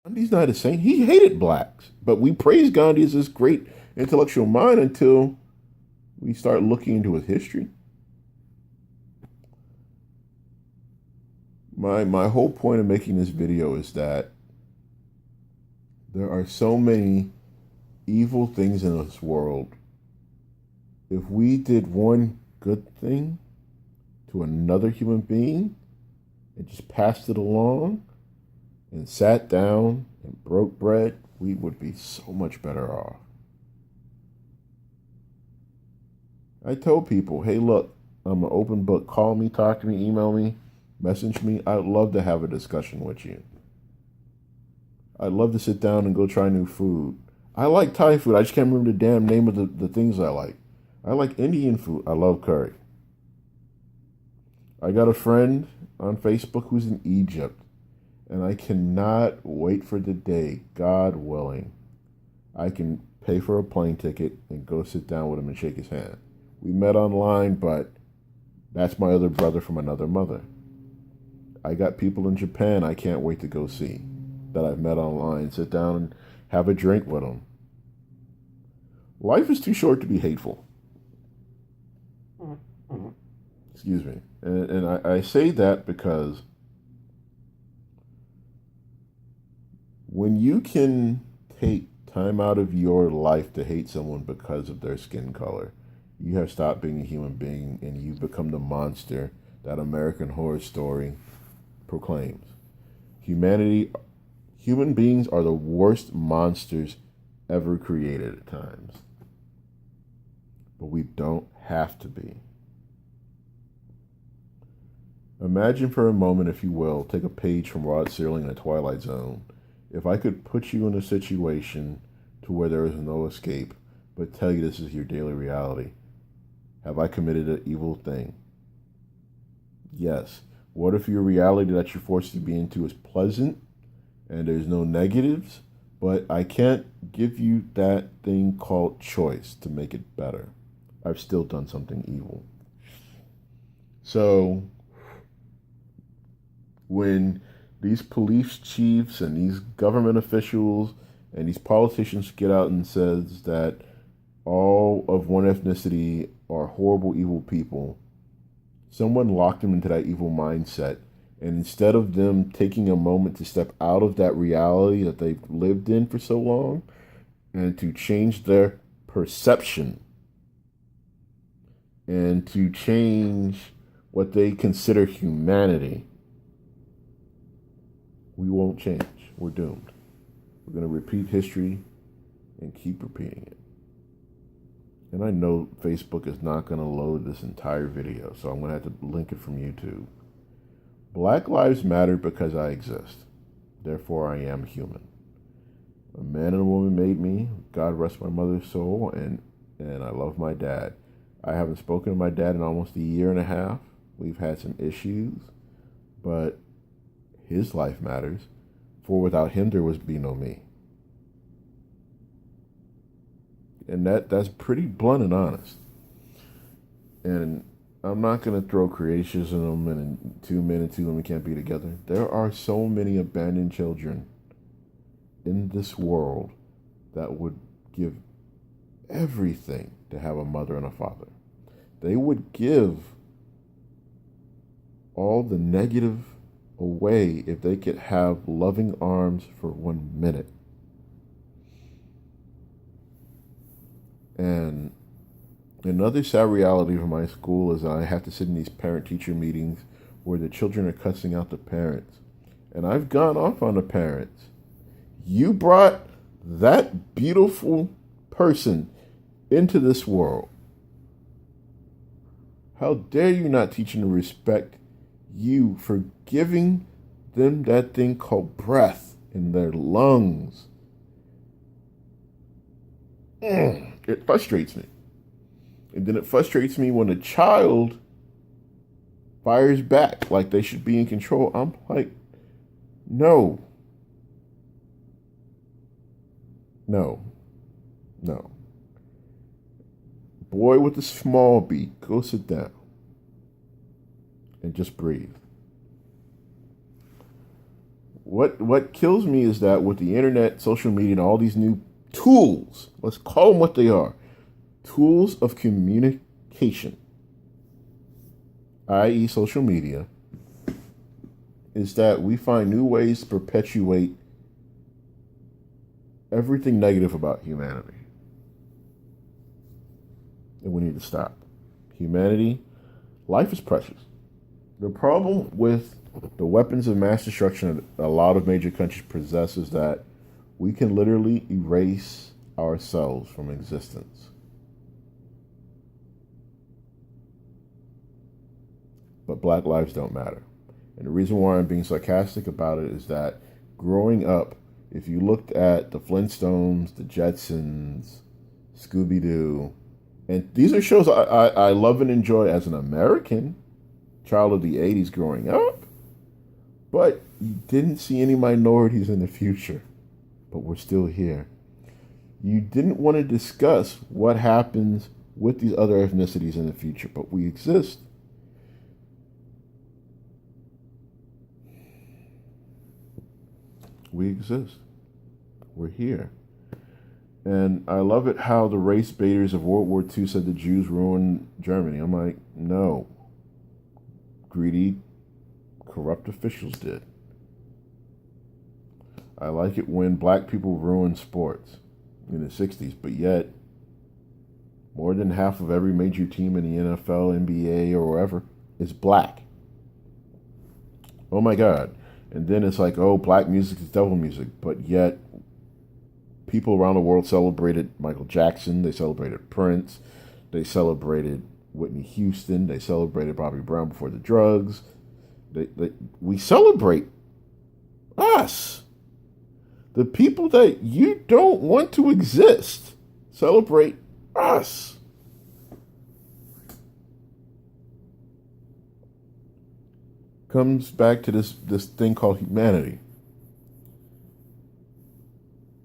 Gandhi's not a saint. He hated blacks. But we praise Gandhi as this great intellectual mind until we start looking into his history. My whole point of making this video is that there are so many evil things in this world. If we did one good thing to another human being and just passed it along and sat down and broke bread, we would be so much better off. I told people, hey, look, I'm an open book. Call me, talk to me, email me, message me. I'd love to have a discussion with you. I'd love to sit down and go try new food. I like Thai food. I just can't remember the damn name of the things I like. I like Indian food. I love curry. I got a friend on Facebook who's in Egypt, and I cannot wait for the day, God willing, I can pay for a plane ticket and go sit down with him and shake his hand. We met online, but that's my other brother from another mother. I got people in Japan I can't wait to go see that I've met online, sit down and have a drink with them. Life is too short to be hateful. Excuse me. And I say that because when you can take time out of your life to hate someone because of their skin color, you have stopped being a human being and you've become the monster that American Horror Story proclaims. Human beings are the worst monsters ever created at times. But we don't have to be. Imagine for a moment, if you will, take a page from Rod Serling in The Twilight Zone. If I could put you in a situation to where there is no escape, but tell you this is your daily reality, have I committed an evil thing? Yes. What if your reality that you're forced to be into is pleasant and there's no negatives, but I can't give you that thing called choice to make it better? I've still done something evil. So when these police chiefs and these government officials and these politicians get out and says that all of one ethnicity are horrible, evil people, someone locked them into that evil mindset. And instead of them taking a moment to step out of that reality that they've lived in for so long and to change their perception and to change what they consider humanity, we won't change. We're doomed. We're going to repeat history and keep repeating it. And I know Facebook is not going to load this entire video, so I'm going to have to link it from YouTube. Black lives matter because I exist. Therefore, I am human. A man and a woman made me. God rest my mother's soul, and I love my dad. I haven't spoken to my dad in almost a year and a half. We've had some issues, but his life matters, for without him there would be no me. And that's pretty blunt and honest. And I'm not going to throw creationism and two men and two women can't be together. There are so many abandoned children in this world that would give everything to have a mother and a father. They would give all the negative away if they could have loving arms for 1 minute. And another sad reality for my school is that I have to sit in these parent-teacher meetings where the children are cussing out the parents. And I've gone off on the parents. You brought that beautiful person into this world. How dare you not teach them to respect you for giving them that thing called breath in their lungs? It frustrates me. And then it frustrates me when a child fires back like they should be in control. I'm like, no. No. No. Boy with the small beat, go sit down and just breathe. what kills me is that with the internet, social media, and all these new tools, let's call them what they are, tools of communication, i.e., social media, is that we find new ways to perpetuate everything negative about humanity. And we need to stop. Humanity, life is precious. The problem with the weapons of mass destruction that a lot of major countries possess is that we can literally erase ourselves from existence. But black lives don't matter. And the reason why I'm being sarcastic about it is that growing up, if you looked at the Flintstones, the Jetsons, Scooby-Doo, and these are shows I love and enjoy as an American child of the 80s growing up, but you didn't see any minorities in the future, but we're still here. You didn't want to discuss what happens with these other ethnicities in the future, but we exist. We exist. We're here. And I love it how the race baiters of World War II said the Jews ruined Germany. I'm like, no. Greedy, corrupt officials did. I like it when black people ruined sports in the 60s, but yet more than half of every major team in the NFL, NBA, or wherever is black. Oh my God. And then it's like, oh, black music is devil music. But yet, people around the world celebrated Michael Jackson. They celebrated Prince. They celebrated Whitney Houston. They celebrated Bobby Brown before the drugs. We celebrate us. The people that you don't want to exist celebrate us. Comes back to this thing called humanity.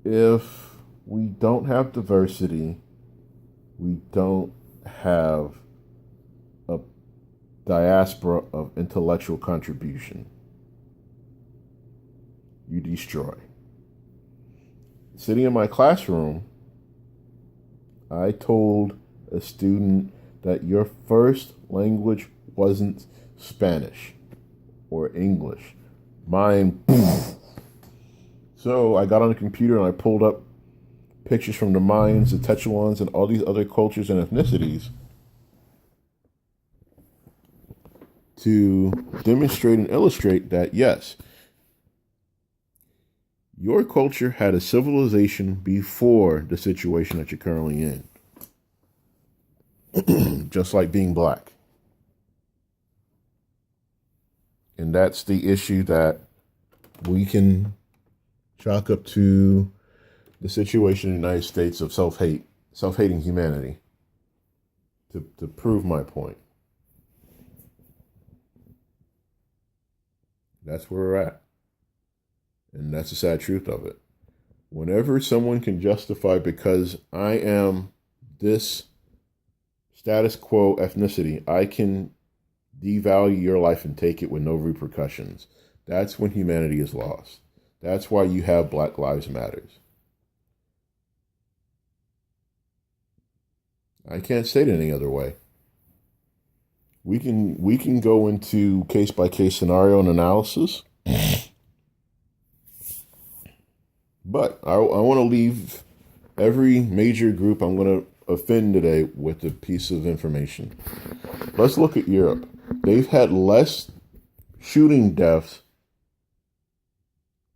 If we don't have diversity, we don't have a diaspora of intellectual contribution. You destroy. Sitting in my classroom, I told a student that your first language wasn't Spanish or English. Mine, poof. So I got on the computer and I pulled up pictures from the Mayans, the Tetuans, and all these other cultures and ethnicities to demonstrate and illustrate that, yes, your culture had a civilization before the situation that you're currently in. Just like being black. And that's the issue that we can chalk up to the situation in the United States of self-hating humanity to prove my point. That's where we're at. And that's the sad truth of it. Whenever someone can justify because I am this status quo ethnicity, I can devalue your life and take it with no repercussions. That's when humanity is lost. That's why you have Black Lives Matters. I can't say it any other way. We can go into case by case scenario and analysis, but I want to leave every major group I'm going to offend today with a piece of information. Let's look at Europe. They've had less shooting deaths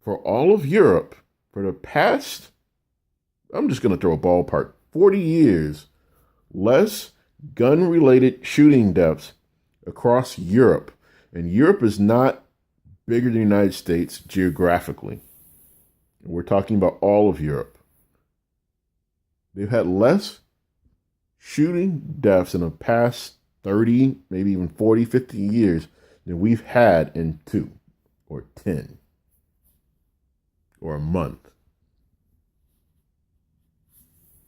for all of Europe for the past, I'm just going to throw a ballpark, 40 years, less gun-related shooting deaths across Europe. And Europe is not bigger than the United States geographically. We're talking about all of Europe. They've had less shooting deaths in the past 30, maybe even 40, 50 years than we've had in 2 or 10 or a month.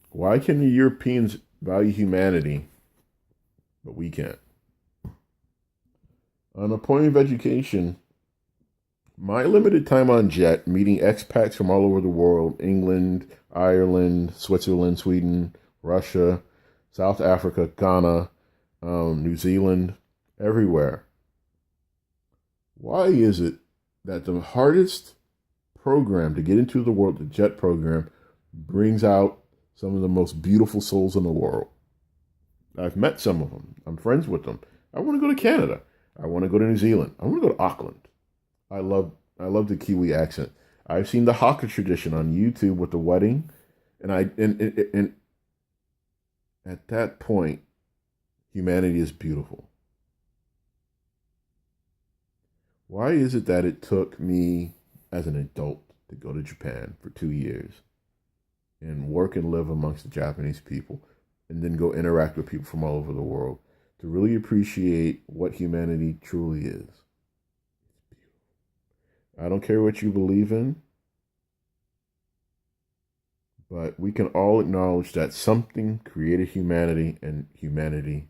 Why can the Europeans value humanity, but we can't? On the point of education, My limited time on jet, meeting expats from all over the world, England, Ireland, Switzerland, Sweden, Russia, South Africa, Ghana, New Zealand, everywhere. Why is it that the hardest program to get into the world, the jet program, brings out some of the most beautiful souls in the world? I've met some of them. I'm friends with them. I want to go to Canada. I want to go to New Zealand. I want to go to Auckland. I love I love the Kiwi accent. I've seen the Haka tradition on YouTube with the wedding, and at that point, humanity is beautiful. Why is it that it took me as an adult to go to Japan for 2 years and work and live amongst the Japanese people, and then go interact with people from all over the world to really appreciate what humanity truly is? I don't care what you believe in, but we can all acknowledge that something created humanity, and humanity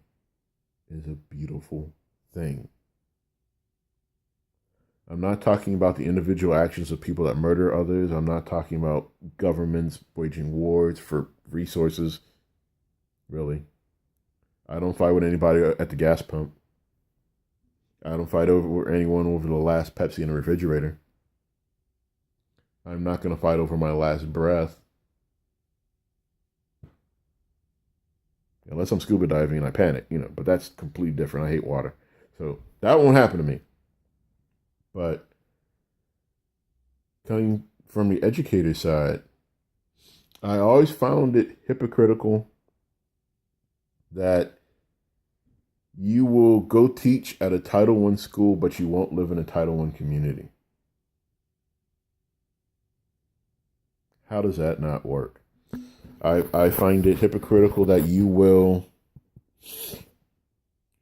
is a beautiful thing. I'm not talking about the individual actions of people that murder others. I'm not talking about governments waging wars for resources. Really. I don't fight with anybody at the gas pump. I don't fight over anyone over the last Pepsi in the refrigerator. I'm not going to fight over my last breath. Unless I'm scuba diving and I panic, but that's completely different. I hate water. So that won't happen to me. But coming from the educator side, I always found it hypocritical that you will go teach at a Title I school, but you won't live in a Title I community. How does that not work? I find it hypocritical that you will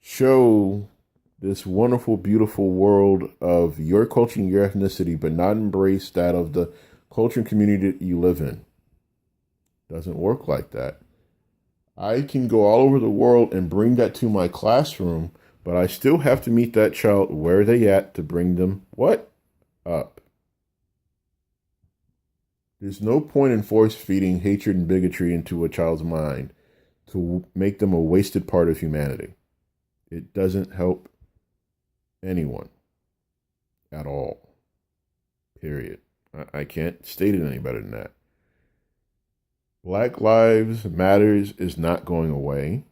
show this wonderful, beautiful world of your culture and your ethnicity, but not embrace that of the culture and community that you live in. Doesn't work like that. I can go all over the world and bring that to my classroom, but I still have to meet that child where they at to bring them what? Up. There's no point in force feeding hatred and bigotry into a child's mind to make them a wasted part of humanity. It doesn't help anyone at all. Period. I can't state it any better than that. Black Lives Matters is not going away.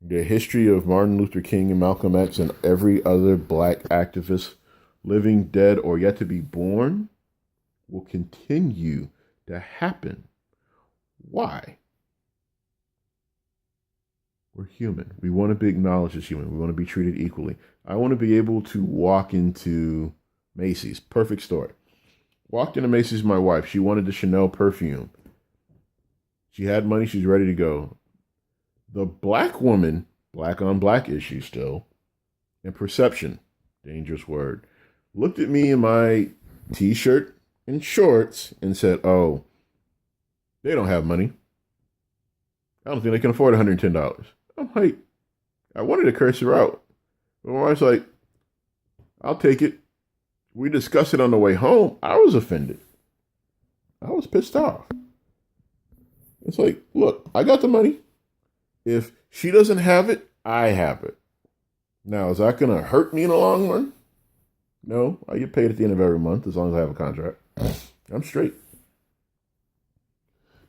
The history of Martin Luther King and Malcolm X and every other black activist, living, dead, or yet to be born, will continue to happen. Why? We're human. We want to be acknowledged as human. We want to be treated equally. I want to be able to walk into Macy's. Perfect story. Walked into Macy's with my wife. She wanted the Chanel perfume. She had money. She's ready to go. The black woman, black on black issue still, and perception, dangerous word, looked at me in my t-shirt and shorts and said, "Oh, they don't have money. I don't think they can afford $110. I'm like, I wanted to curse her out. But my wife's like, "I'll take it." We discussed it on the way home. I was offended. I was pissed off. It's like, look, I got the money. If she doesn't have it, I have it. Now, is that going to hurt me in the long run? No, I get paid at the end of every month as long as I have a contract. I'm straight.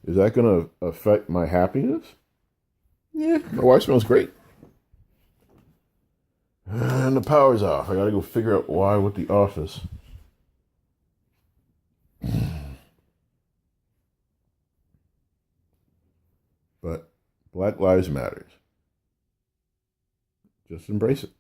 Is that going to affect my happiness? Yeah, my wife smells great. And the power's off. I got to go figure out why with the office. But Black Lives Matters. Just embrace it.